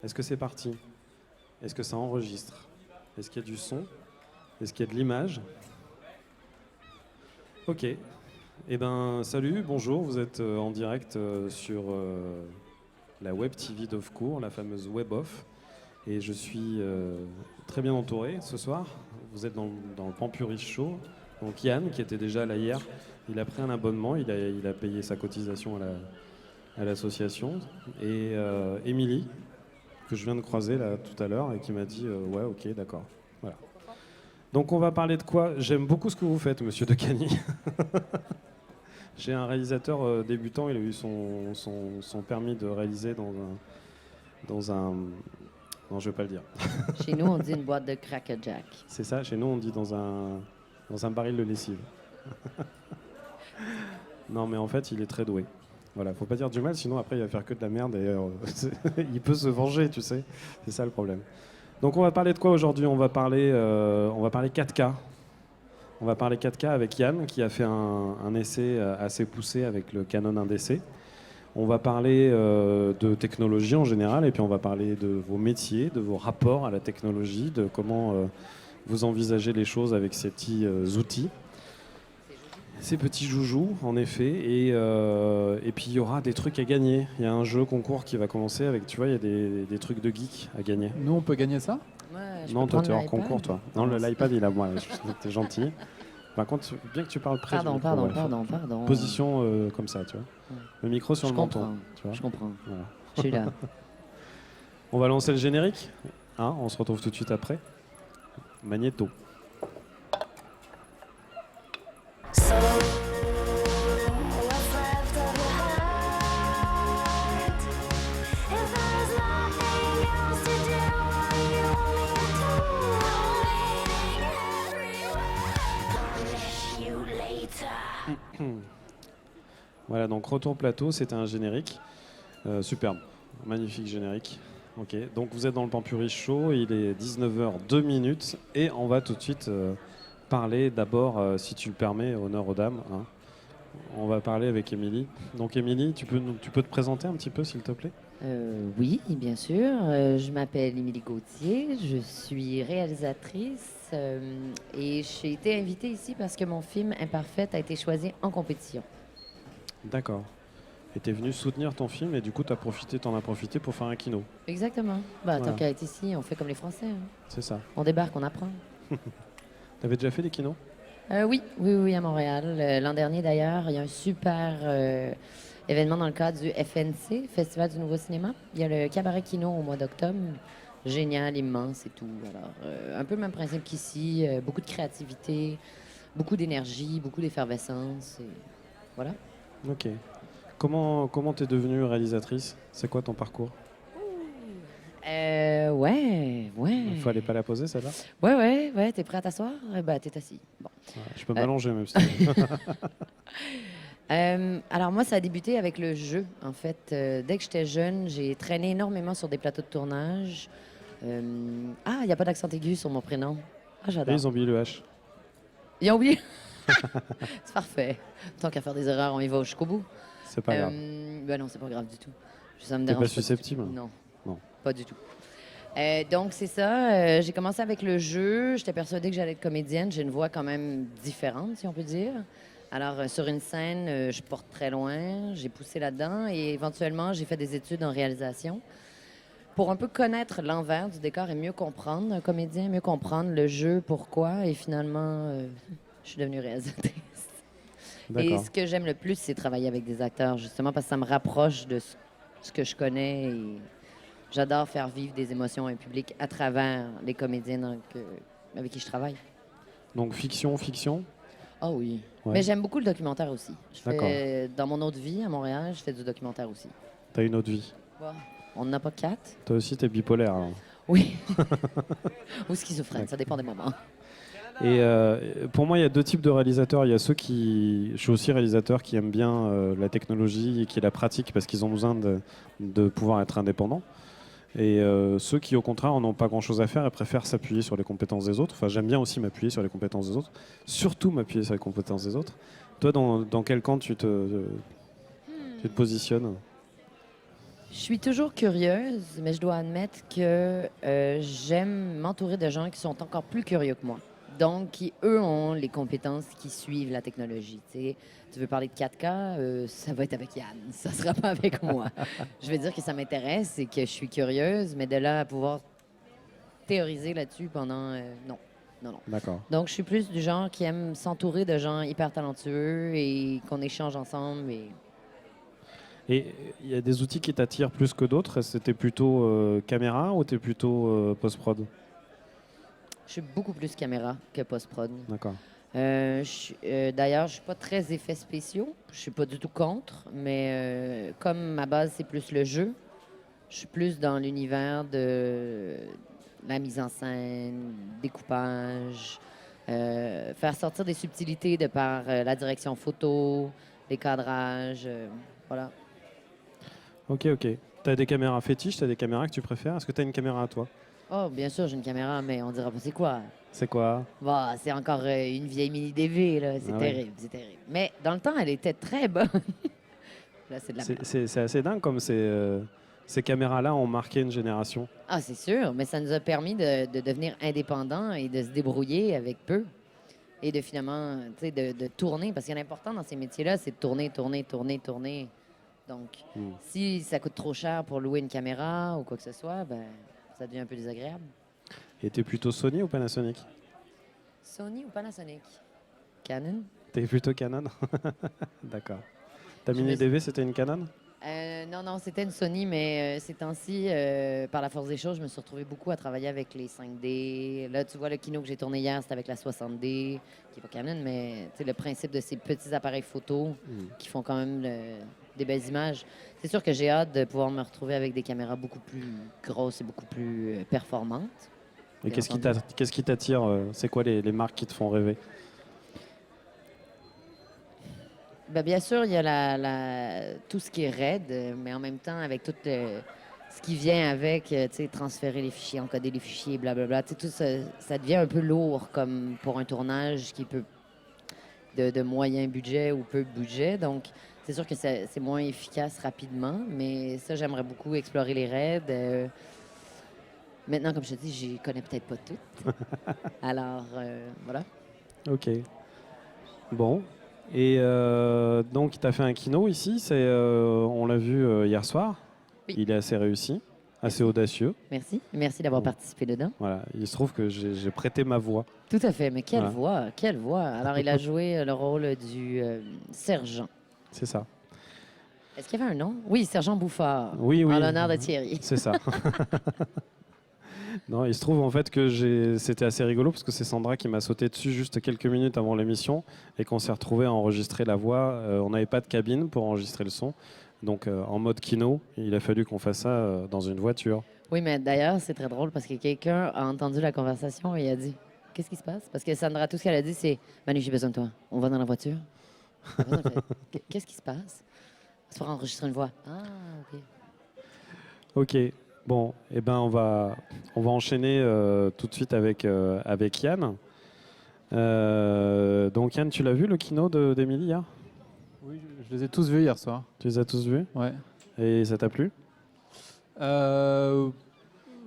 Est-ce que c'est parti? Est-ce que ça enregistre? Est-ce qu'il y a du son? Est-ce qu'il y a de l'image? Ok. Eh ben, salut, bonjour. Vous êtes en direct sur la Web TV d'Offcourt, la fameuse Web Off. Et je suis très bien entouré ce soir. Vous êtes dans le Pampurich Show. Donc Yann, qui était déjà là hier, il a pris un abonnement, il a payé sa cotisation à l'association. Et Émilie, que je viens de croiser là tout à l'heure et qui m'a dit ouais, ok, d'accord. Voilà. Donc on va parler de quoi? J'aime beaucoup ce que vous faites, monsieur De Cany. J'ai un réalisateur débutant, il a eu son permis de réaliser dans un... Non, je ne vais pas le dire. Chez nous, on dit une boîte de Cracker Jack. C'est ça, chez nous on dit dans un baril de lessive. Non, mais en fait, il est très doué. Voilà, faut pas dire du mal, sinon après il va faire que de la merde et il peut se venger, tu sais. C'est ça le problème. Donc on va parler de quoi aujourd'hui? On va parler 4K. On va parler 4K avec Yann qui a fait un essai assez poussé avec le Canon 1DC. On va parler de technologie en général et puis on va parler de vos métiers, de vos rapports à la technologie, de comment vous envisagez les choses avec ces petits outils. Ces petits joujoux, en effet, et puis il y aura des trucs à gagner. Il y a un jeu concours qui va commencer avec, tu vois, il y a des trucs de geek à gagner. Nous, on peut gagner ça? Ouais, Non, toi, tu es hors concours, toi. Non, l'iPad, il a moi. T'es gentil. Par contre, bien que tu parles près du micro, Pardon. Position comme ça, tu vois. Le micro sur le menton. Tu vois. Je comprends. Voilà. Je suis là. On va lancer le générique. Hein, on se retrouve tout de suite après. Magnéto. Voilà, donc retour plateau, c'était un générique. Superbe, magnifique générique. Ok, donc vous êtes dans le Pampurich Show, il est 19h02 et on va tout de suite parler d'abord, si tu le permets, honneur aux dames. Hein. On va parler avec Émilie. Donc Émilie, tu peux te présenter un petit peu s'il te plaît? Oui, bien sûr. Je m'appelle Émilie Gauthier. Je suis réalisatrice et j'ai été invitée ici parce que mon film Imparfaite a été choisi en compétition. D'accord. Et tu es venu soutenir ton film et du coup t'en as profité pour faire un kino. Exactement. Voilà. Tant qu'à être ici, on fait comme les Français. Hein. C'est ça. On débarque, on apprend. T'avais déjà fait des kinos? Oui, à Montréal. L'an dernier, d'ailleurs, il y a un super événement dans le cadre du FNC, Festival du Nouveau Cinéma. Il y a le Cabaret Kino au mois d'octobre. Génial, immense et tout. Alors, un peu le même principe qu'ici. Beaucoup de créativité, beaucoup d'énergie, beaucoup d'effervescence. Et voilà. Ok. Comment t'es devenue réalisatrice? C'est quoi ton parcours? Ouais. Il fallait pas la poser celle-là? Ouais. T'es prêt à t'asseoir? T'es assis. Bon. Ouais, je peux m'allonger même si Alors moi, ça a débuté avec le jeu, en fait. Dès que j'étais jeune, j'ai traîné énormément sur des plateaux de tournage. Il n'y a pas d'accent aigu sur mon prénom. Ah, j'adore. Ils ont oublié le H. Ils ont oublié? C'est parfait. Tant qu'à faire des erreurs, on y va jusqu'au bout. C'est pas grave. Non, c'est pas grave du tout. Ça me T'es dérange pas susceptible? Non. Non. Pas du tout. Donc, c'est ça. J'ai commencé avec le jeu. J'étais persuadée que j'allais être comédienne. J'ai une voix quand même différente, si on peut dire. Alors, sur une scène, je porte très loin. J'ai poussé là-dedans et éventuellement, j'ai fait des études en réalisation pour un peu connaître l'envers du décor et mieux comprendre un comédien, mieux comprendre le jeu, pourquoi. Et finalement, je suis devenue réalisatrice. Et D'accord. ce que j'aime le plus, c'est travailler avec des acteurs, justement, parce que ça me rapproche de ce que je connais. Et j'adore faire vivre des émotions à un public à travers les comédiens avec qui je travaille. Donc fiction. Ah oui. Ouais. Mais j'aime beaucoup le documentaire aussi. D'accord. Dans mon autre vie, à Montréal, je fais du documentaire aussi. T'as une autre vie. On n'en a pas 4? Toi aussi, t'es bipolaire. Alors. Oui. Ou schizophrène, ça dépend des moments. Et pour moi, il y a deux types de réalisateurs. Il y a ceux qui... Je suis aussi réalisateur qui aiment bien la technologie et qui la pratiquent parce qu'ils ont besoin de pouvoir être indépendants. Et ceux qui, au contraire, n'ont pas grand-chose à faire et préfèrent s'appuyer sur les compétences des autres. Enfin, j'aime bien aussi m'appuyer sur les compétences des autres. Surtout m'appuyer sur les compétences des autres. Toi, dans quel camp tu te positionnes? Je suis toujours curieuse, mais je dois admettre que j'aime m'entourer de gens qui sont encore plus curieux que moi. Donc, qui, eux, ont les compétences qui suivent la technologie. Tu sais. Tu veux parler de 4K, ça va être avec Yann, ça sera pas avec moi. Je veux dire que ça m'intéresse et que je suis curieuse, mais de là à pouvoir théoriser là-dessus pendant... non, non, non. D'accord. Donc, je suis plus du genre qui aime s'entourer de gens hyper talentueux et qu'on échange ensemble. Et il y a des outils qui t'attirent plus que d'autres. C'était plutôt caméra ou t'es plutôt post-prod? Je suis beaucoup plus caméra que post-prod. D'accord. D'ailleurs, je suis pas très effets spéciaux. Je suis pas du tout contre, mais comme ma base, c'est plus le jeu, je suis plus dans l'univers de la mise en scène, découpage, faire sortir des subtilités de par la direction photo, les cadrages, voilà. Ok, ok. T'as des caméras fétiches, t'as des caméras que tu préfères. Est-ce que t'as une caméra à toi? Oh, bien sûr, j'ai une caméra, mais on dira pas c'est quoi. C'est quoi? Bah, c'est encore une vieille mini DV, là. C'est Ah ouais. terrible, c'est terrible. Mais dans le temps, elle était très bonne. Là, c'est de la merde. C'est assez dingue comme ces caméras-là ont marqué une génération. Ah, c'est sûr, mais ça nous a permis de devenir indépendants et de se débrouiller avec peu. Et de finalement, tu sais, de tourner. Parce que l'important dans ces métiers-là, c'est de tourner, tourner, tourner, tourner. Donc, si ça coûte trop cher pour louer une caméra ou quoi que ce soit, ben, ça devient un peu désagréable. Et t'es plutôt Sony ou Panasonic? Sony ou Panasonic? Canon? T'es plutôt Canon? D'accord. Ta Je mini me- DV, c'était une Canon? Non, non, c'était une Sony, mais ces temps-ci, par la force des choses, je me suis retrouvée beaucoup à travailler avec les 5D. Là, tu vois, le kino que j'ai tourné hier, c'était avec la 60D, qui n'est pas Canon, mais tu sais, le principe de ces petits appareils photo qui font quand même des belles images. C'est sûr que j'ai hâte de pouvoir me retrouver avec des caméras beaucoup plus grosses et beaucoup plus performantes. Et Bien qu'est-ce qui t'attire? C'est quoi les marques qui te font rêver? Ben, bien sûr, il y a tout ce qui est RAID, mais en même temps, avec tout ce qui vient avec, tu sais, transférer les fichiers, encoder les fichiers, blablabla, tu sais, tout ça, ça devient un peu lourd comme pour un tournage qui peut de moyen budget ou peu de budget. Donc, c'est sûr que c'est moins efficace rapidement, mais ça, j'aimerais beaucoup explorer les RAID. Maintenant, comme je te dis, j'y connais peut-être pas toutes. Alors, voilà. Ok. Bon. Et donc, tu as fait un kino ici. On l'a vu hier soir. Oui. Il est assez réussi, assez audacieux. Merci. Merci d'avoir Bon. participé dedans. Voilà. Il se trouve que j'ai prêté ma voix. Tout à fait, mais quelle Voilà. voix, quelle voix. Alors, il a joué le rôle du sergent. C'est ça. Est-ce qu'il y avait un nom? Oui, sergent Bouffard. Oui, oui. En l'honneur de Thierry. C'est ça. Non, il se trouve en fait que c'était assez rigolo parce que c'est Sandra qui m'a sauté dessus juste quelques minutes avant l'émission et qu'on s'est retrouvé à enregistrer la voix. On n'avait pas de cabine pour enregistrer le son. Donc en mode kino, il a fallu qu'on fasse ça dans une voiture. Oui, mais d'ailleurs, c'est très drôle parce que quelqu'un a entendu la conversation et il a dit qu'est-ce qui se passe? Parce que Sandra, tout ce qu'elle a dit, c'est Manu, j'ai besoin de toi. On va dans la voiture. Qu'est-ce qui se passe? On se fera enregistrer une voix. Ah, OK. Ok, bon, eh ben on va enchaîner tout de suite avec Yann. Donc Yann, tu l'as vu le kino d'Émilie hier? Oui, je les ai tous vus hier soir. Tu les as tous vus? Ouais. Et ça t'a plu?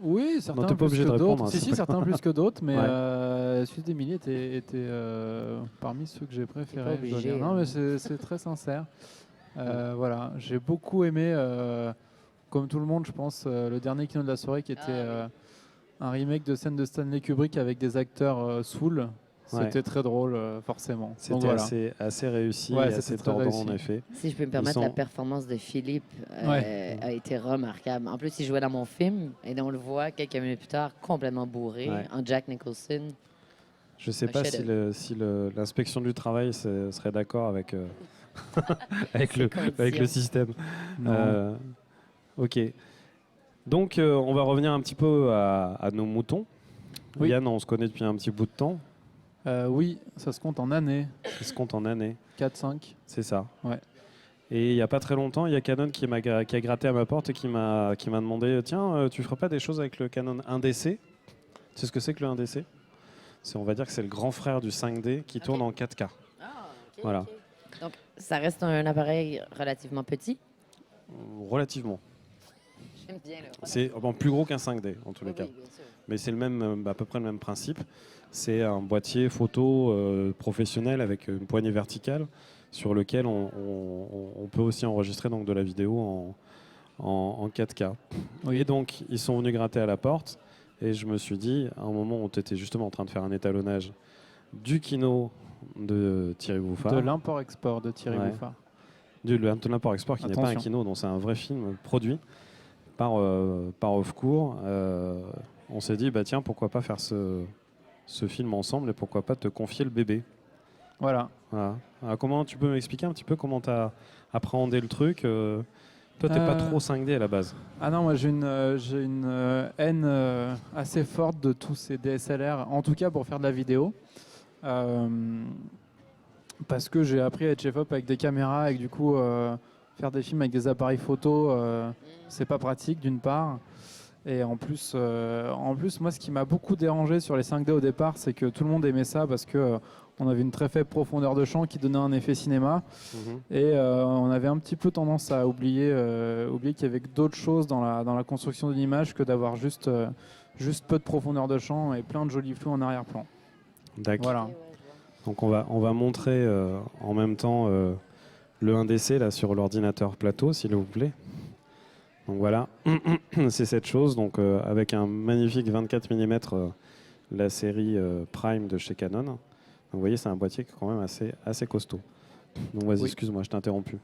Oui, certains t'es pas plus obligé que de répondre, d'autres. hein, Si, c'est si, pas certains plus que d'autres, mais Ouais. celui d'Emilie était parmi ceux que j'ai préférés. T'es pas je dois obligé, dire. Non, hein. mais c'est très sincère. Voilà, j'ai beaucoup aimé, comme tout le monde, je pense, le dernier kino de la soirée qui était un remake de scène de Stanley Kubrick avec des acteurs saouls. Ouais. C'était très drôle, forcément. Donc C'était voilà. assez réussi, Ouais, et c'était assez très tordant réussi. en effet. Si je peux me permettre, sont- la performance de Philippe Ouais. a été remarquable. En plus, il jouait dans mon film et on le voit quelques minutes plus tard complètement bourré Ouais. en Jack Nicholson. Je sais Un pas si l'inspection du travail serait d'accord avec, avec, le, conditions. avec le système. Non. Ok. Donc, on va revenir un petit peu à nos moutons. Oui. Yann, on se connaît depuis un petit bout de temps. Oui, ça se compte en années, Ça se compte en années. 4-5. C'est ça. Ouais. Et il n'y a pas très longtemps, il y a Canon qui a gratté à ma porte et qui m'a demandé tiens, tu feras pas des choses avec le Canon 1DC? Tu sais ce que c'est que le 1DC? On va dire que c'est le grand frère du 5D qui tourne en 4K. Ah, OK. Voilà. OK. Donc, ça reste un appareil relativement petit. Relativement. J'aime bien le C'est plus gros qu'un 5D en tous les Oui, cas. oui, bien sûr. Mais c'est le même, à peu près le même principe. C'est un boîtier photo professionnel avec une poignée verticale sur lequel on peut aussi enregistrer donc, de la vidéo en 4K. Oui. Et donc, ils sont venus gratter à la porte. Et je me suis dit, à un moment où tu étais justement en train de faire un étalonnage du Kino de Thierry Bouffard. De l'import-export de Thierry Ouais. Bouffard. De l'import-export, qui n'est pas un Attention. Kino, donc c'est un vrai film produit par Offcourt. On s'est dit, bah tiens, pourquoi pas faire ce film ensemble et pourquoi pas te confier le bébé. Voilà. Voilà. Alors, comment tu peux m'expliquer un petit peu comment tu as appréhendé le truc Toi, t'es pas trop 5D à la base. Ah non, moi j'ai une haine assez forte de tous ces DSLR, en tout cas pour faire de la vidéo. Parce que j'ai appris à être chef-op avec des caméras et que du coup, faire des films avec des appareils photo, c'est pas pratique d'une part. Et en plus, moi ce qui m'a beaucoup dérangé sur les 5D au départ, c'est que tout le monde aimait ça parce que on avait une très faible profondeur de champ qui donnait un effet cinéma. Et on avait un petit peu tendance à oublier qu'il y avait d'autres choses dans la construction d'une image que d'avoir juste peu de profondeur de champ et plein de jolis flous en arrière-plan. D'accord. Voilà. Ouais, je vois. Donc on va montrer en même temps le 1DC là, sur l'ordinateur plateau, s'il vous plaît. Donc voilà, c'est cette chose, donc, avec un magnifique 24 mm, la série Prime de chez Canon. Donc, vous voyez, c'est un boîtier qui est quand même assez costaud. Donc vas-y, Oui. excuse-moi, je t'ai interrompu.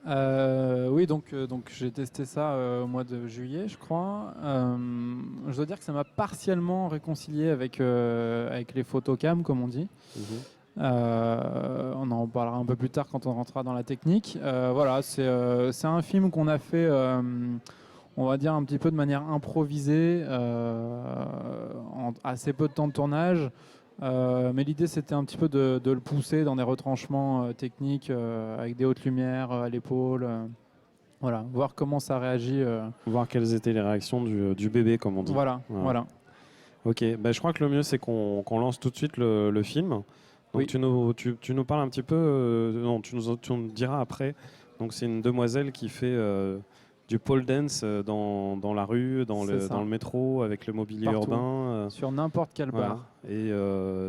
Oui, donc j'ai testé ça au mois de juillet, je crois. Je dois dire que ça m'a partiellement réconcilié avec les photocams, comme on dit. On en parlera un peu plus tard quand on rentrera dans la technique. Voilà, c'est un film qu'on a fait, on va dire, un petit peu de manière improvisée, en assez peu de temps de tournage. Mais l'idée, c'était un petit peu de le pousser dans des retranchements techniques avec des hautes lumières à l'épaule. Voilà, voir comment ça réagit. Voir quelles étaient les réactions du bébé, comme on dit. Voilà. Ok, bah, je crois que le mieux, c'est qu'on lance tout de suite le film. Donc Oui. tu nous parles un petit peu, non, tu nous diras après. Donc c'est une demoiselle qui fait du pole dance dans la rue, dans C'est ça. le métro, avec le mobilier Partout. urbain. Sur n'importe quel Voilà. bar. Et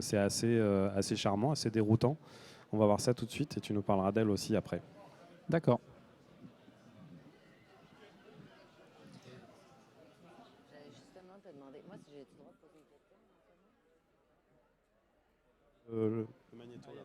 c'est assez charmant, assez déroutant. On va voir ça tout de suite et tu nous parleras d'elle aussi après. D'accord. J'allais justement te demander, moi, si j'ai le droit de poser une question. Le magnéto, là.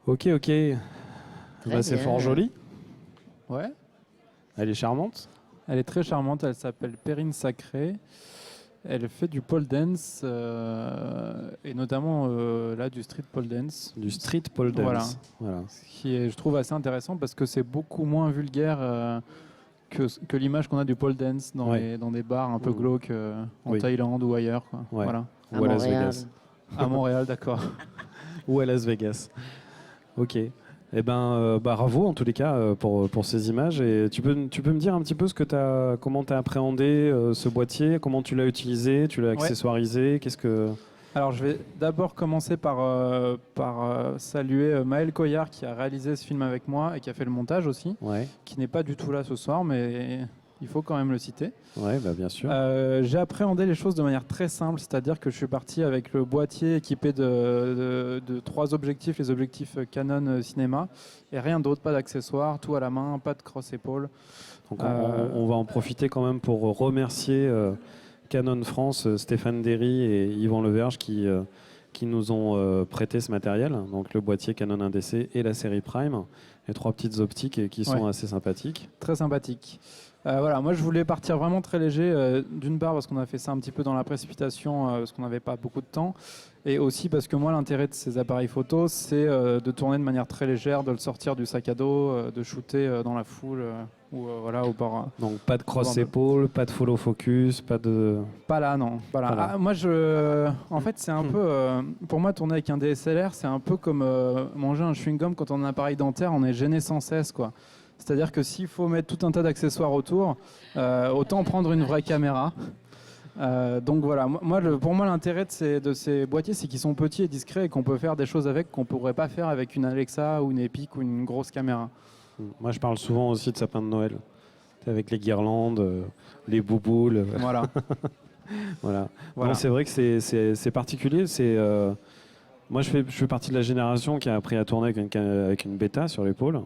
Ok, ok. Bah, c'est bien. fort joli. Ouais. Elle est charmante. Elle est très charmante, elle s'appelle Perrine Sacré. Elle fait du pole dance et notamment là du street pole dance. Du street pole dance. Voilà. Ce qui est, je trouve, assez intéressant parce que c'est beaucoup moins vulgaire que l'image qu'on a du pole dance dans des bars un peu glauques en Thaïlande ou ailleurs. Quoi. Ouais. Voilà. Ou à Las Vegas. À Montréal, d'accord. Ou à Las Vegas. Ok. Eh ben, bravo en tous les cas pour ces images. Et tu peux me dire un petit peu comment tu as appréhendé ce boîtier, comment tu l'as utilisé, tu l'as accessoirisé, qu'est-ce que... Alors, je vais d'abord commencer par saluer Maël Coyard qui a réalisé ce film avec moi et qui a fait le montage aussi, qui n'est pas du tout là ce soir, mais il faut quand même le citer. Oui, bah bien sûr. J'ai appréhendé les choses de manière très simple, c'est-à-dire que je suis parti avec le boîtier équipé de 3 objectifs, les objectifs Canon cinéma, et rien d'autre, pas d'accessoires, tout à la main, pas de cross-épaule. Donc on va en profiter quand même pour remercier Canon France, Stéphane Derry et Yvan Leverge qui nous ont prêté ce matériel, donc le boîtier Canon 1DC et la série Prime, et 3 petites optiques qui sont assez sympathiques. Très sympathiques. Voilà, moi je voulais partir vraiment très léger, d'une part parce qu'on a fait ça un petit peu dans la précipitation, parce qu'on n'avait pas beaucoup de temps, et aussi parce que moi l'intérêt de ces appareils photo c'est de tourner de manière très légère, de le sortir du sac à dos, de shooter dans la foule ou voilà au bord. Donc pas de cross-épaule, pas de follow focus, pas de... Pas là, non. Voilà. Pas là. Moi en fait c'est un peu, pour moi tourner avec un DSLR c'est un peu comme manger un chewing-gum quand on a un appareil dentaire, on est gêné sans cesse quoi. C'est-à-dire que s'il faut mettre tout un tas d'accessoires autour, autant prendre une vraie caméra. Donc voilà, pour moi l'intérêt de ces boîtiers, c'est qu'ils sont petits et discrets et qu'on peut faire des choses avec qu'on ne pourrait pas faire avec une Alexa ou une Epic ou une grosse caméra. Moi je parle souvent aussi de sapin de Noël, avec les guirlandes, les bouboules. Voilà. Voilà. Non, c'est vrai que c'est particulier. Moi, je fais partie de la génération qui a appris à tourner avec une bêta sur l'épaule.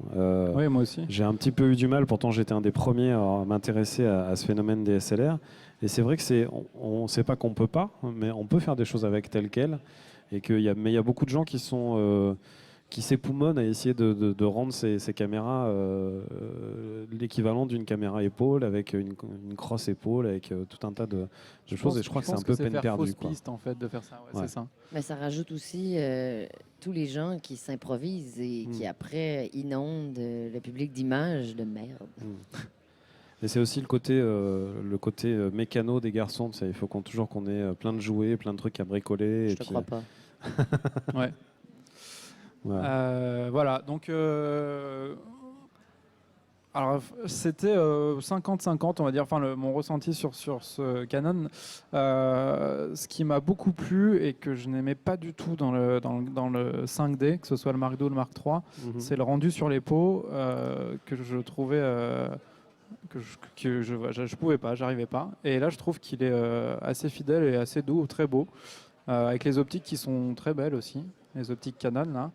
Oui, moi aussi. J'ai un petit peu eu du mal, pourtant j'étais un des premiers à m'intéresser à ce phénomène des SLR. Et c'est vrai que on ne sait pas qu'on peut pas, mais on peut faire des choses avec tel quel. Mais il y a beaucoup de gens qui s'époumonnent à essayer de rendre ces caméras l'équivalent d'une caméra épaule avec une crosse épaule avec tout un tas de choses, et je crois que c'est un peu peine perdue. C'est fausse piste en fait de faire ça, c'est ça. Mais ça rajoute aussi tous les gens qui s'improvisent et qui après inondent le public d'images de merde. Et c'est aussi le côté mécano des garçons. Il faut toujours qu'on ait plein de jouets, plein de trucs à bricoler. Je te crois pas. Ouais. Voilà, donc alors c'était 50-50 on va dire, mon ressenti sur ce Canon. Ce qui m'a beaucoup plu et que je n'aimais pas du tout dans le 5D, que ce soit le Mark II ou le Mark III, c'est le rendu sur les pots que je trouvais que je pouvais pas, j'arrivais pas. Et là je trouve qu'il est assez fidèle et assez doux, très beau, avec les optiques qui sont très belles aussi, les optiques Canon là.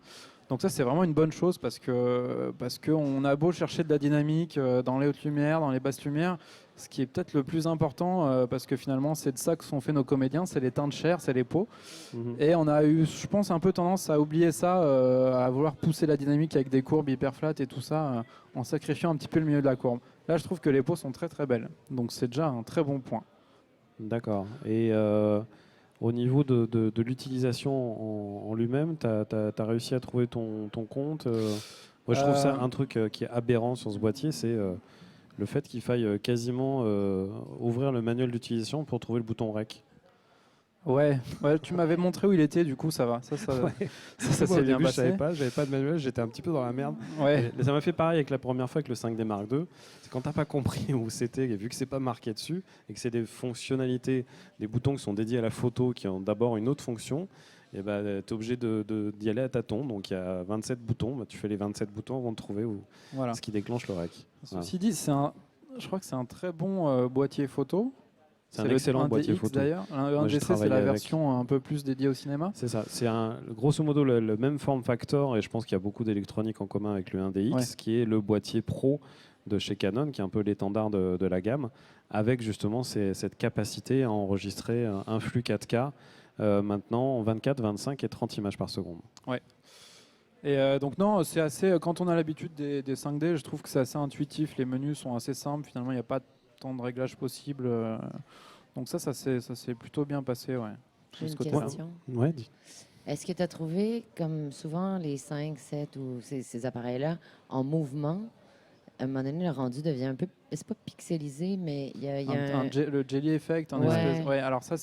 Donc ça c'est vraiment une bonne chose parce qu'on a beau chercher de la dynamique dans les hautes lumières, dans les basses lumières, ce qui est peut-être le plus important parce que finalement c'est de ça que sont faits nos comédiens, c'est les teintes chairs, c'est les peaux. Et on a eu, je pense, un peu tendance à oublier ça, à vouloir pousser la dynamique avec des courbes hyper flat et tout ça, en sacrifiant un petit peu le milieu de la courbe. Là je trouve que les peaux sont très très belles, donc c'est déjà un très bon point. D'accord. Et au niveau de l'utilisation en lui-même, tu as réussi à trouver ton compte Moi, je trouve ça un truc qui est aberrant sur ce boîtier, c'est le fait qu'il faille quasiment ouvrir le manuel d'utilisation pour trouver le bouton REC. Ouais, tu m'avais montré où il était, du coup ça va. Ça s'est bien passé. J'avais pas de manuel, j'étais un petit peu dans la merde. Ouais. Et ça m'a fait pareil avec la première fois avec le 5D Mark II. C'est quand t'as pas compris où c'était, et vu que c'est pas marqué dessus, et que c'est des fonctionnalités, des boutons qui sont dédiés à la photo, qui ont d'abord une autre fonction, et tu es obligé d'y aller à tâtons. Donc il y a 27 boutons, tu fais les 27 boutons avant de trouver ce qui déclenche le REC. Ceci dit, je crois que c'est un très bon boîtier photo. C'est un excellent boîtier photo. D'ailleurs, un DC, c'est la version un peu plus dédiée au cinéma. C'est ça. C'est grosso modo le même form factor, et je pense qu'il y a beaucoup d'électronique en commun avec le 1DX, qui est le boîtier pro de chez Canon, qui est un peu l'étendard de la gamme, avec justement cette capacité à enregistrer un flux 4K maintenant en 24, 25 et 30 images par seconde. Ouais. Et donc non, c'est assez. Quand on a l'habitude des 5D, je trouve que c'est assez intuitif. Les menus sont assez simples. Finalement, il n'y a pas tant de réglages possibles. Donc ça s'est plutôt bien passé, ouais. J'ai De ce une côté-là. question. Ouais, dis. Est-ce que tu as trouvé, comme souvent les 5, 7 ou ces appareils-là, en mouvement, à un moment donné, le rendu devient un peu, c'est pas pixelisé, mais il y a un... Le jelly effect, en Ouais. espèce. Ouais, alors ça,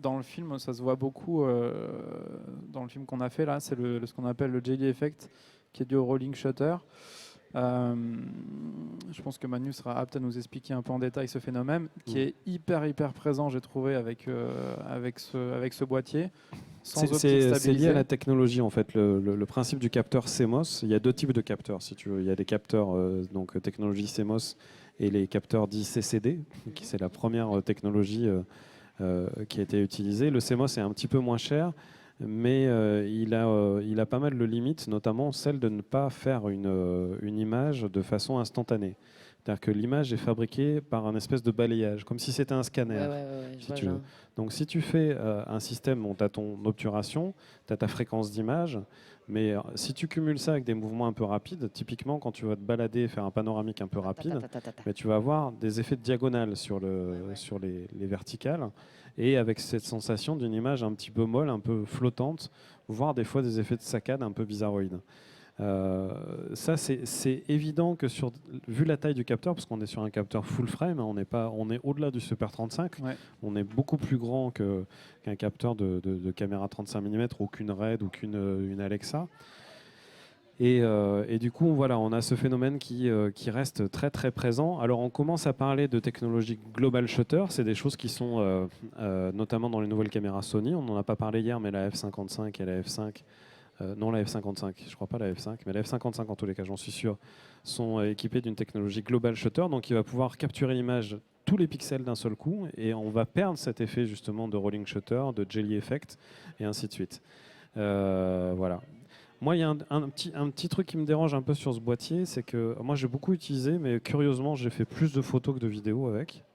dans le film, ça se voit beaucoup. Dans le film qu'on a fait là, c'est ce qu'on appelle le jelly effect, qui est dû au rolling shutter. Je pense que Manu sera apte à nous expliquer un peu en détail ce phénomène, qui est hyper présent, j'ai trouvé, avec ce boîtier. Sans optique C'est lié stabilisée. à la technologie en fait. Le principe du capteur CMOS, il y a deux types de capteurs si tu veux. Il y a des capteurs donc technologie CMOS et les capteurs dits CCD, qui c'est la première technologie qui a été utilisée. Le CMOS est un petit peu moins cher, mais il a pas mal de limites, notamment celle de ne pas faire une image de façon instantanée. C'est-à-dire que l'image est fabriquée par un espèce de balayage, comme si c'était un scanner. je Si vois tu veux. genre. Donc si tu fais un système où tu as ton obturation, tu as ta fréquence d'image, mais si tu cumules ça avec des mouvements un peu rapides, typiquement quand tu vas te balader, faire un panoramique un peu rapide, mais tu vas avoir des effets de diagonale sur les verticales, et avec cette sensation d'une image un petit peu molle, un peu flottante, voire des fois des effets de saccade un peu bizarroïdes. Ça, c'est évident que vu la taille du capteur, parce qu'on est sur un capteur full frame, hein, on est au-delà du Super 35, Ouais. on est beaucoup plus grand qu'un capteur de caméra 35 mm ou qu'une RED ou qu'une Alexa. Et du coup, voilà, on a ce phénomène qui reste très présent. Alors, on commence à parler de technologie global shutter. C'est des choses qui sont notamment dans les nouvelles caméras Sony. On n'en a pas parlé hier, mais la F55 et la F5, non la F55, je crois pas la F5, mais la F55 en tous les cas, j'en suis sûr, sont équipées d'une technologie global shutter. Donc, il va pouvoir capturer l'image tous les pixels d'un seul coup, et on va perdre cet effet justement de rolling shutter, de jelly effect, et ainsi de suite. Voilà. Moi, il y a un petit truc qui me dérange un peu sur ce boîtier, c'est que moi j'ai beaucoup utilisé, mais curieusement j'ai fait plus de photos que de vidéos avec.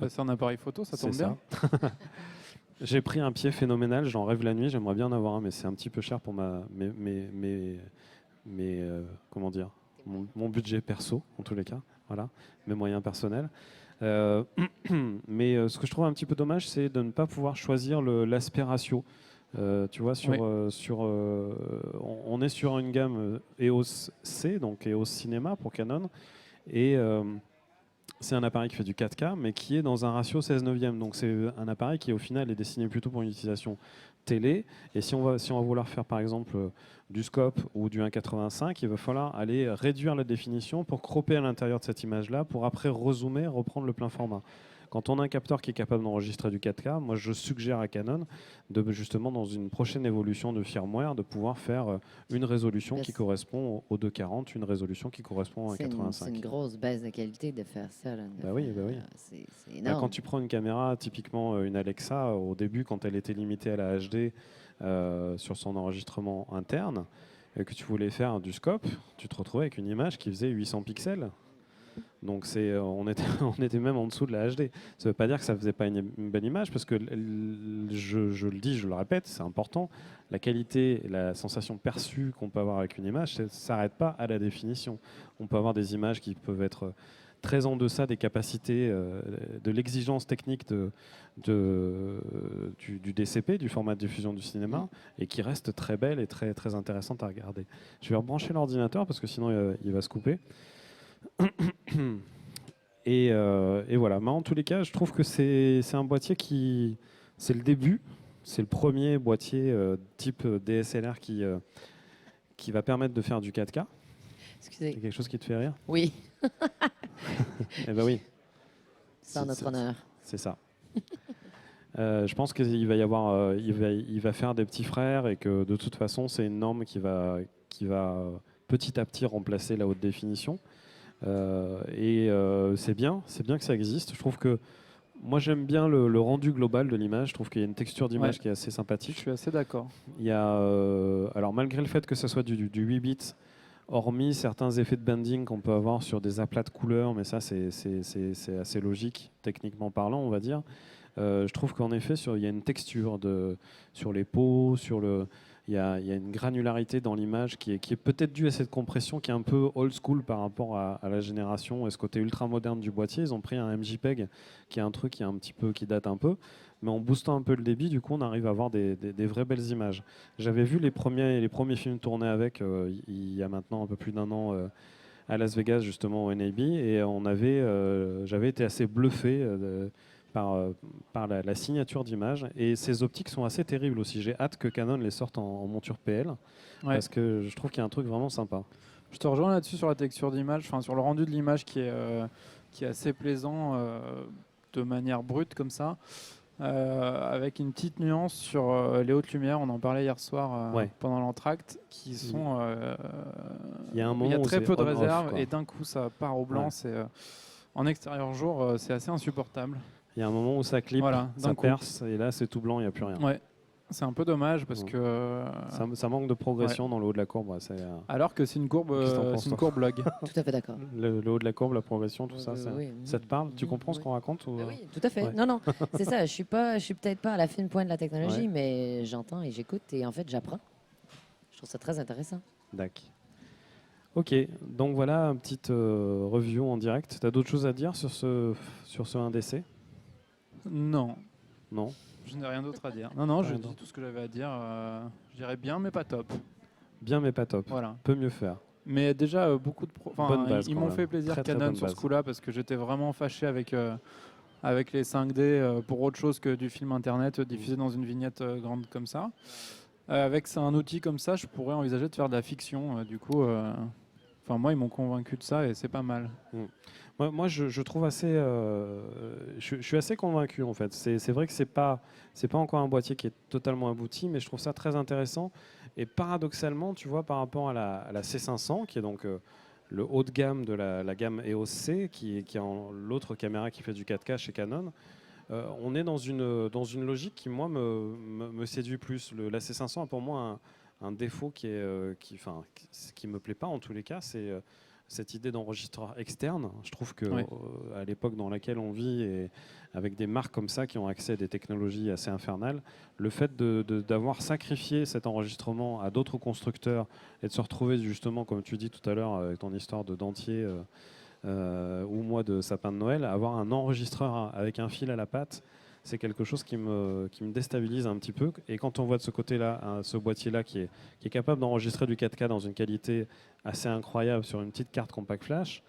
C'est un appareil photo, ça tombe C'est bien. ça. J'ai pris un pied phénoménal, j'en rêve la nuit, j'aimerais bien en avoir un, mais c'est un petit peu cher pour comment dire, mon budget perso, en tous les cas, voilà, mes moyens personnels. Euh, mais ce que je trouve un petit peu dommage, c'est de ne pas pouvoir choisir l'aspect ratio. Tu vois, Oui. on est sur une gamme EOS C, donc EOS Cinema pour Canon, et c'est un appareil qui fait du 4K, mais qui est dans un ratio 16/9. Donc c'est un appareil qui au final est destiné plutôt pour une utilisation télé. Et si on va vouloir faire par exemple du scope ou du 1.85, il va falloir aller réduire la définition pour cropper à l'intérieur de cette image-là, pour après rezoomer, reprendre le plein format. Quand on a un capteur qui est capable d'enregistrer du 4K, moi je suggère à Canon de justement dans une prochaine évolution de firmware de pouvoir faire une résolution qui correspond au 240, une résolution qui correspond à 1.85. C'est une grosse baisse de qualité de faire ça. Là, Bah oui. C'est Bah, énorme. quand tu prends une caméra, typiquement une Alexa, au début, quand elle était limitée à la HD sur son enregistrement interne, et que tu voulais faire du scope, tu te retrouvais avec une image qui faisait 800 pixels. Donc on était même en dessous de la HD. Ça ne veut pas dire que ça ne faisait pas une bonne image, parce que je le dis, je le répète, c'est important. La qualité, la sensation perçue qu'on peut avoir avec une image, ça ne s'arrête pas à la définition. On peut avoir des images qui peuvent être très en deçà des capacités, de l'exigence technique du DCP, du format de diffusion du cinéma, et qui restent très belles et très intéressantes à regarder. Je vais rebrancher l'ordinateur, parce que sinon il va se couper. Et voilà. Mais en tous les cas, je trouve que c'est un boîtier c'est le début. C'est le premier boîtier type DSLR qui va permettre de faire du 4K. Excusez. C'est quelque chose qui te fait rire? Oui, Eh ben oui. c'est en notre honneur. C'est ça. Je pense qu'il va y avoir, il va faire des petits frères, et que de toute façon, c'est une norme qui va petit à petit remplacer la haute définition. C'est bien que ça existe. Je trouve que moi j'aime bien le rendu global de l'image. Je trouve qu'il y a une texture d'image qui est assez Je sympathique. suis assez d'accord. Il y a, alors malgré le fait que ça soit du 8 bits, hormis certains effets de bending qu'on peut avoir sur des aplats de couleurs, mais ça c'est assez logique techniquement parlant, on va dire. Je trouve qu'en effet, il y a une texture sur les peaux, il y a une granularité dans l'image qui est peut-être due à cette compression qui est un peu old school par rapport à la génération et ce côté ultra moderne du boîtier. Ils ont pris un MJPEG qui est un truc qui date un peu, mais en boostant un peu le débit, du coup, on arrive à avoir des vraies belles images. J'avais vu les premiers films tournés avec il y a maintenant un peu plus d'un an à Las Vegas, justement au NAB, et j'avais été assez bluffé par la signature d'image. Et ces optiques sont assez terribles aussi. J'ai hâte que Canon les sorte en monture PL, parce que je trouve qu'il y a un truc vraiment sympa. Je te rejoins là-dessus sur la texture d'image, sur le rendu de l'image qui est assez plaisant de manière brute comme ça, avec une petite nuance sur les hautes lumières. On en parlait hier soir pendant l'entracte, qui sont. Il y a un moment il y a très peu de on-off, réserve quoi. et d'un coup ça part au blanc. En extérieur jour, c'est assez insupportable. Il y a un moment où ça clip, Voilà, ça perce, et là c'est tout blanc, il n'y a plus rien. Ouais. C'est un peu dommage parce que. Ça manque de progression dans le haut de la courbe. Alors que c'est une courbe, log. Tout à fait d'accord. Le haut de la courbe, la progression, tout ça, Oui. ça te parle? Tu comprends ce qu'on raconte ou... Oui, tout à fait. Ouais. Non, c'est ça. Je suis peut-être pas à la fine pointe de la technologie, mais j'entends et j'écoute et en fait, j'apprends. Je trouve ça très intéressant. D'accord. Ok, donc voilà une petite review en direct. Tu as d'autres choses à dire sur ce 1DC? Non. Non. Je n'ai rien d'autre à dire. Non, j'ai dit tout ce que j'avais à dire. Je dirais bien, mais pas top. Bien, mais pas top. Voilà. Peut mieux faire. Mais déjà, beaucoup de... Bonne base, ils m'ont fait plaisir, très, Canon, bonne sur ce base. coup-là, parce que j'étais vraiment fâché avec les 5D pour autre chose que du film Internet diffusé dans une vignette grande comme ça. Avec un outil comme ça, je pourrais envisager de faire de la fiction. Du coup, moi, ils m'ont convaincu de ça et c'est pas mal. Moi, je trouve assez... je suis assez convaincu, en fait. C'est vrai que c'est pas encore un boîtier qui est totalement abouti, mais je trouve ça très intéressant. Et paradoxalement, tu vois, par rapport à la C500, qui est donc le haut de gamme de la gamme EOS C, qui est l'autre caméra qui fait du 4K chez Canon, on est dans une logique qui, moi, me séduit plus. La C500 a pour moi un défaut qui me plaît pas, en tous les cas, c'est... cette idée d'enregistreur externe. Je trouve que à l'époque dans laquelle on vit, et avec des marques comme ça qui ont accès à des technologies assez infernales, le fait d'avoir sacrifié cet enregistrement à d'autres constructeurs et de se retrouver justement, comme tu dis tout à l'heure avec ton histoire de dentier ou moi de sapin de Noël, avoir un enregistreur avec un fil à la patte, c'est quelque chose qui me déstabilise un petit peu. Et quand on voit de ce côté-là, ce boîtier-là qui est capable d'enregistrer du 4K dans une qualité assez incroyable sur une petite carte compact flash,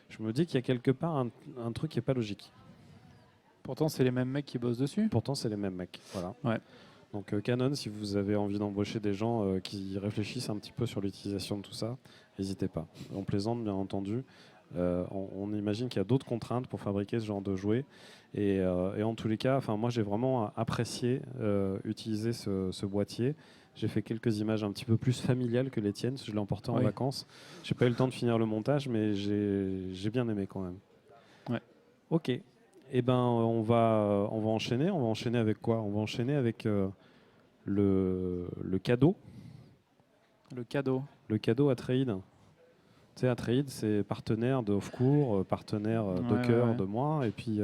je me dis qu'il y a quelque part un truc qui n'est pas logique. Pourtant, c'est les mêmes mecs qui bossent dessus. Pourtant, c'est les mêmes mecs. Voilà. Ouais. Donc Canon, si vous avez envie d'embaucher des gens qui réfléchissent un petit peu sur l'utilisation de tout ça, n'hésitez pas. On plaisante, bien entendu. On imagine qu'il y a d'autres contraintes pour fabriquer ce genre de jouet. Et en tous les cas, moi j'ai vraiment apprécié utiliser ce boîtier. J'ai fait quelques images un petit peu plus familiales que les tiennes. Je l'ai emporté en vacances. J'ai pas eu le temps de finir le montage, mais j'ai bien aimé quand même. Ouais. Ok. Eh ben, on va enchaîner. On va enchaîner avec quoi? On va enchaîner avec le cadeau. Le cadeau. Le cadeau Atreides. Tu sais, Atreides, c'est partenaire de Off-Court, partenaire de cœur de moi, et puis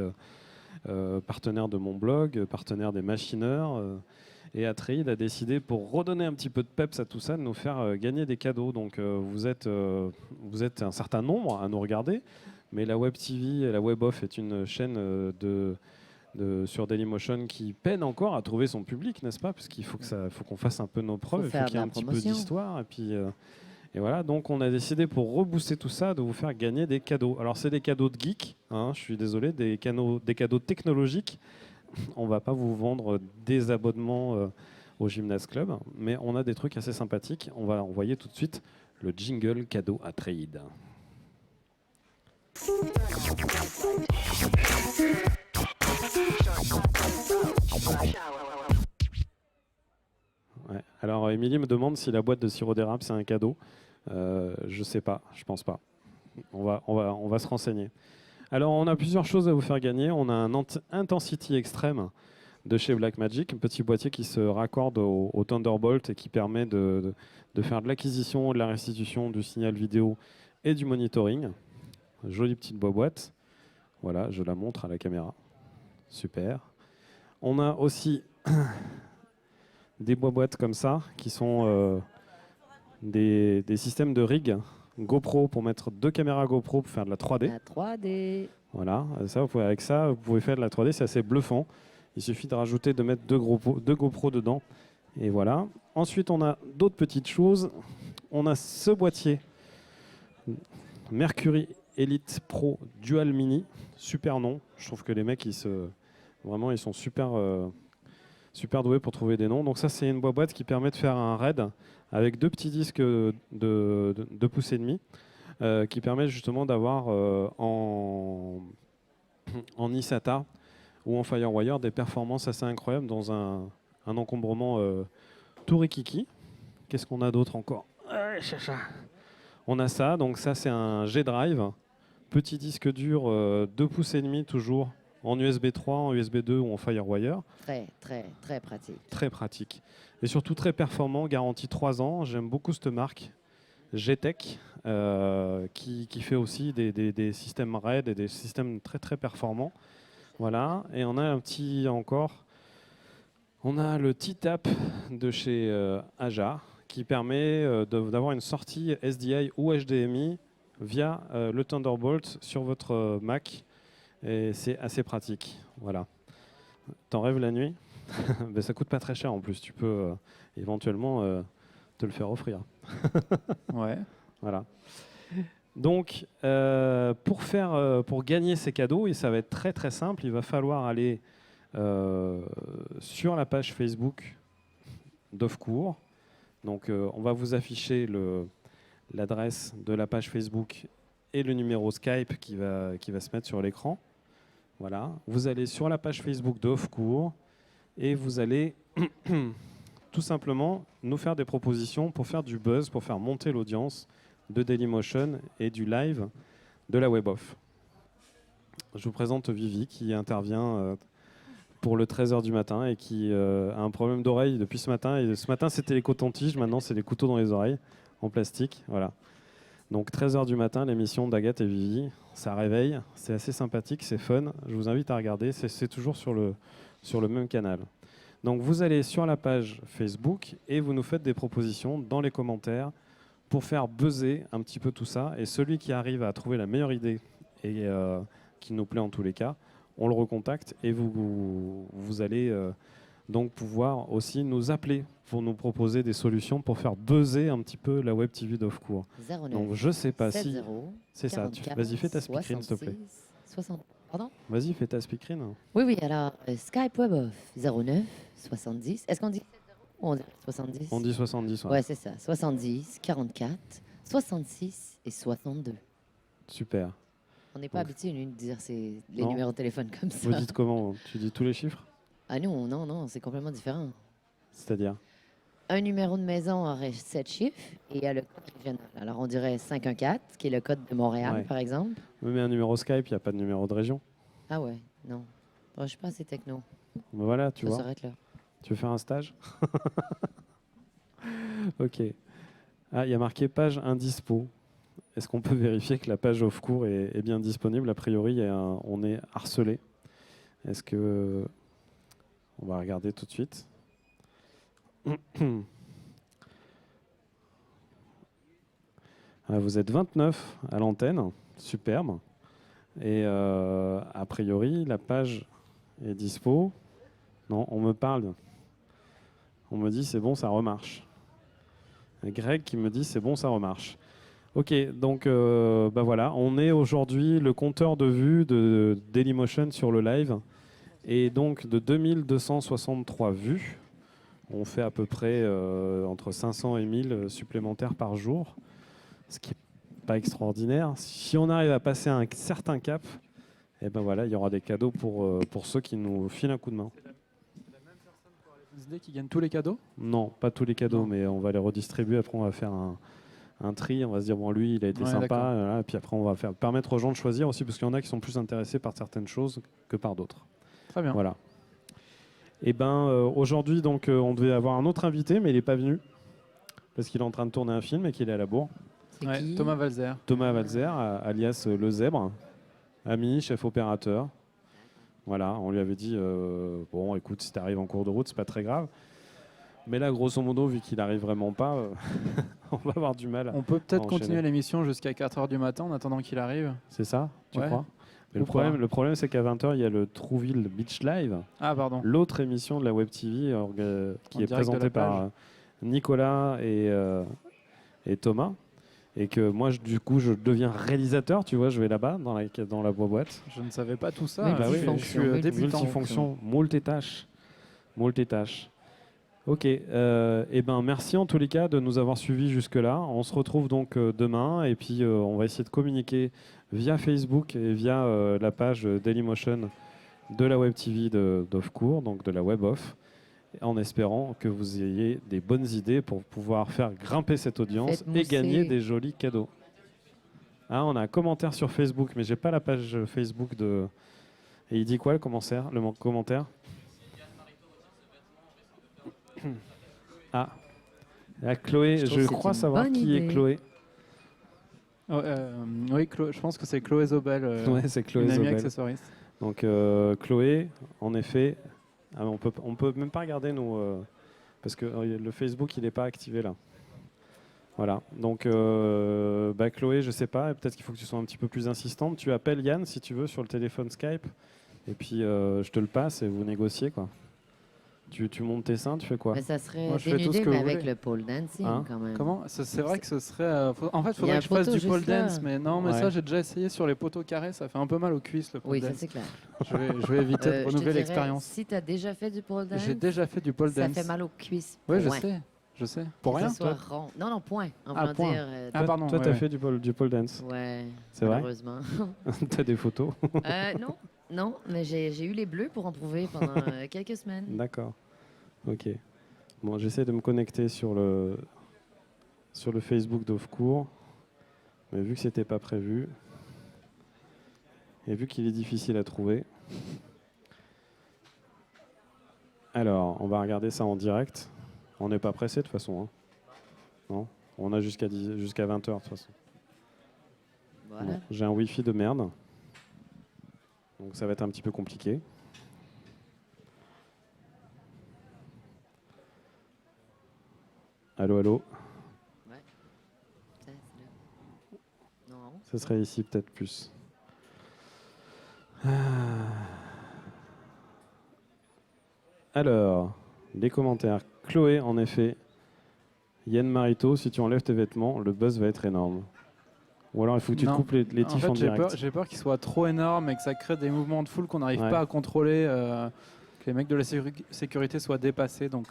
partenaire de mon blog, partenaire des machineurs. Et Atreides a décidé, pour redonner un petit peu de peps à tout ça, de nous faire gagner des cadeaux. Donc vous êtes un certain nombre à nous regarder, mais la Web TV et la Web Off est une chaîne sur Dailymotion qui peine encore à trouver son public, n'est-ce pas? Parce qu'il faut qu'on fasse un peu nos preuves, il faut qu'il y ait un petit peu d'histoire. Et voilà, donc on a décidé, pour rebooster tout ça, de vous faire gagner des cadeaux. Alors c'est des cadeaux de geeks, hein, je suis désolé, des cadeaux technologiques. On ne va pas vous vendre des abonnements au Gymnase Club, mais on a des trucs assez sympathiques. On va envoyer tout de suite le jingle cadeau Atreides. Ouais. Alors Émilie me demande si la boîte de sirop d'érable c'est un cadeau. Je sais pas, je pense pas. On va se renseigner. Alors on a plusieurs choses à vous faire gagner. On a un Intensity Extreme de chez Blackmagic, un petit boîtier qui se raccorde au Thunderbolt et qui permet de faire de l'acquisition, de la restitution du signal vidéo et du monitoring. Jolie petite boîte. Voilà, je la montre à la caméra. Super. On a aussi des boîtes comme ça, qui sont des systèmes de rig GoPro pour mettre 2 caméras GoPro pour faire de la 3D. La 3D. Voilà, ça, avec ça, vous pouvez faire de la 3D, c'est assez bluffant. Il suffit de mettre deux GoPro dedans. Et voilà. Ensuite, on a d'autres petites choses. On a ce boîtier Mercury Elite Pro Dual Mini. Super nom. Je trouve que les mecs, vraiment, ils sont super doués pour trouver des noms. Donc ça, c'est une boîte qui permet de faire un RAID avec 2 petits disques de 2,5 pouces, qui permet justement d'avoir en eSATA ou en FireWire des performances assez incroyables dans un encombrement tout rikiki. Qu'est-ce qu'on a d'autre encore? On a ça, donc ça c'est un G-Drive, petit disque dur 2,5 pouces toujours, en USB 3, en USB 2 ou en FireWire. Très, très, très pratique. Très pratique. Et surtout très performant, garantie 3 ans. J'aime beaucoup cette marque, G-Tech, qui fait aussi des systèmes RAID et des systèmes très très performants. Voilà. Et on a un petit encore. On a le T-Tap de chez Aja qui permet d'avoir une sortie SDI ou HDMI via le Thunderbolt sur votre Mac. Et c'est assez pratique. Voilà. T'en rêves la nuit? Ben, ça coûte pas très cher en plus. Tu peux éventuellement te le faire offrir. Ouais. Voilà. Donc, pour gagner ces cadeaux, et ça va être très très simple, il va falloir aller sur la page Facebook d'Offcourt. Donc, on va vous afficher l'adresse de la page Facebook et le numéro Skype qui va se mettre sur l'écran. Voilà. Vous allez sur la page Facebook d'Offcourt et vous allez tout simplement nous faire des propositions pour faire du buzz, pour faire monter l'audience de Dailymotion et du live de la WebOff. Je vous présente Vivi qui intervient pour le 13h du matin et qui a un problème d'oreille depuis ce matin. Et ce matin, c'était les cotons-tiges, maintenant c'est les couteaux dans les oreilles en plastique. Voilà. Donc 13h du matin, l'émission d'Agathe et Vivi, ça réveille, c'est assez sympathique, c'est fun. Je vous invite à regarder, c'est toujours sur le même canal. Donc vous allez sur la page Facebook et vous nous faites des propositions dans les commentaires pour faire buzzer un petit peu tout ça. Et celui qui arrive à trouver la meilleure idée et qui nous plaît en tous les cas, on le recontacte et vous allez donc pouvoir aussi nous appeler pour nous proposer des solutions pour faire buzzer un petit peu la Web TV d'Offcourt. 09 Donc je sais pas 70 c'est ça. 44 Vas-y, fais ta speakerine s'il te plaît. 60. Pardon? Vas-y, fais ta speakerine. Oui, oui, alors Skype WebOff 09 70. Est-ce qu'on dit 70 ou on dit 70? On dit 70. Ouais, c'est ça. 70, 44, 66 et 62. Super. On n'est pas Donc- habitué, nous, de dire les Non. numéros de téléphone comme ça. Vous dites comment? Tu dis tous les chiffres? Ah non, non, non, c'est complètement différent. C'est-à-dire? Un numéro de maison aurait 7 chiffres et il y a le code régional. Alors, on dirait 514, qui est le code de Montréal, Ouais. par exemple. Mais un numéro Skype, il n'y a pas de numéro de région. Ah ouais, non. Bon, je suis pas assez techno. Mais voilà, tu Ça vois. s'arrête là. Tu veux faire un stage? Ok. Ah, il y a marqué page indispo. Est-ce qu'on peut vérifier que la page Off-Court est bien disponible? A priori, on est harcelé. Est-ce que... On va regarder tout de suite. Ah, vous êtes 29 à l'antenne. Superbe. Et a priori, la page est dispo. Non, on me parle. On me dit c'est bon, ça remarche. Greg qui me dit c'est bon, ça remarche. Ok, donc bah voilà, on est aujourd'hui le compteur de vues de Dailymotion sur le live. Et donc de 2263 vues, on fait à peu près entre 500 et 1000 supplémentaires par jour, ce qui n'est pas extraordinaire. Si on arrive à passer un certain cap, et ben voilà, il y aura des cadeaux pour ceux qui nous filent un coup de main. Disney qui gagne tous les cadeaux? Non, pas tous les cadeaux, Non. mais on va les redistribuer. Après, on va faire un tri. On va se dire, bon, lui, il a été Ouais, sympa. d'accord. Voilà, et puis après, on va permettre aux gens de choisir aussi, parce qu'il y en a qui sont plus intéressés par certaines choses que par d'autres. Très bien. Voilà. Et ben, aujourd'hui, donc, on devait avoir un autre invité, mais il n'est pas venu, parce qu'il est en train de tourner un film et qu'il est à la bourre. C'est Ouais, qui? Thomas Valzer. Thomas Valzer, alias Le Zèbre, ami, chef opérateur. Voilà, on lui avait dit bon, écoute, si tu arrives en cours de route, c'est pas très grave. Mais là, grosso modo, vu qu'il arrive vraiment pas, on va avoir du mal. On peut peut-être enchaîner. continuer l'émission jusqu'à 4h du matin en attendant qu'il arrive. C'est ça, tu Ouais. crois? Mais Ou pas. le problème c'est qu'à 20h, il y a le Trouville Beach Live, Ah, pardon. l'autre émission de la Web TV qui En est direct de présentée la par plage. Nicolas et Thomas. Et que moi, du coup, je deviens réalisateur, tu vois, je vais là-bas, dans la boîte. Je ne savais pas tout ça. Oui, bah oui, je multifonction, suis débutant. Multifonction, multitâche. Multitâche. Ok, et ben merci en tous les cas de nous avoir suivis jusque-là. On se retrouve donc demain et puis on va essayer de communiquer via Facebook et via la page Dailymotion de la Web TV d'Offcourt, donc de la Web Off, en espérant que vous ayez des bonnes idées pour pouvoir faire grimper cette audience Faites et mousser. gagner des jolis cadeaux. Ah, on a un commentaire sur Facebook, mais j'ai pas la page Facebook de. Et il dit quoi le commentaire? Ah, la Chloé, Je trouve je que c'est crois une savoir bonne qui est idée. Chloé. Oui, je pense que c'est Chloé Zobel, Ouais, c'est Chloé une amie Zobel. accessoiriste. Donc Chloé, en effet, on peut même pas regarder nous, parce que le Facebook il n'est pas activé là. Voilà. Donc Chloé, je sais pas, peut-être qu'il faut que tu sois un petit peu plus insistante. Tu appelles Yann si tu veux sur le téléphone Skype, et puis je te le passe et vous négociez quoi. Tu montes tes seins, tu fais quoi? Mais ça serait Moi, je fais tout ce dénudé, que mais vous avec voulez. le pole dancing Hein quand même. Comment? C'est vrai que ce serait. En fait, il Il y a faudrait un que je fasse poteau du pole juste là. dance, mais non, mais Ouais. ça, j'ai déjà essayé sur les poteaux carrés, ça fait un peu mal aux cuisses le pole Oui, ça dance. c'est clair. Je vais éviter de Je te renouveler dirais, l'expérience. Si tu as déjà fait du pole dance, J'ai déjà fait du pole ça dance. fait mal aux cuisses. Oui, je Point. sais, je sais. Pour Que rien, ça soit toi rond. Non, point. En Ah, voulant point. dire. Ah, pardon. Toi, ouais, t'as ouais. fait du pole dance. Ouais, C'est vrai? malheureusement. T'as des photos? Non, mais j'ai eu les bleus pour en prouver pendant quelques semaines. D'accord. Ok. Bon, j'essaie de me connecter sur le Facebook d'Offcourt, mais vu que c'était pas prévu, et vu qu'il est difficile à trouver, alors on va regarder ça en direct. On n'est pas pressé de toute façon. Hein. Non, on a jusqu'à 20h de toute façon. Voilà. Bon, j'ai un Wi-Fi de merde, donc ça va être un petit peu compliqué. Allô, allô. Ça, c'est là. Non. Ce serait ici peut-être plus. Alors, les commentaires. Chloé, en effet. Yann Marito, si tu enlèves tes vêtements, le buzz va être énorme. Ou alors il faut que tu te Non. coupes les En tifs fait, en direct. j'ai peur qu'il soit trop énorme et que ça crée des mouvements de foule qu'on n'arrive Ouais. pas à contrôler, que les mecs de la sécurité soient dépassés. Donc,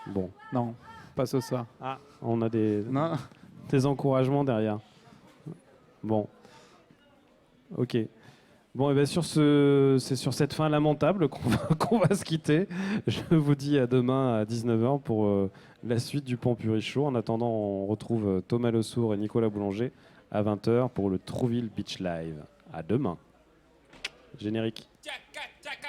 Bon. non, pas ce soir. Ah, on a des Non. encouragements derrière. Bon. Ok. Bon, et bien c'est sur cette fin lamentable qu'on va se quitter. Je vous dis à demain à 19h pour la suite du Pampuri Show. En attendant, on retrouve Thomas Le Sourd et Nicolas Boulanger à 20h pour le Trouville Beach Live. À demain. Générique. Tchaka, tchaka,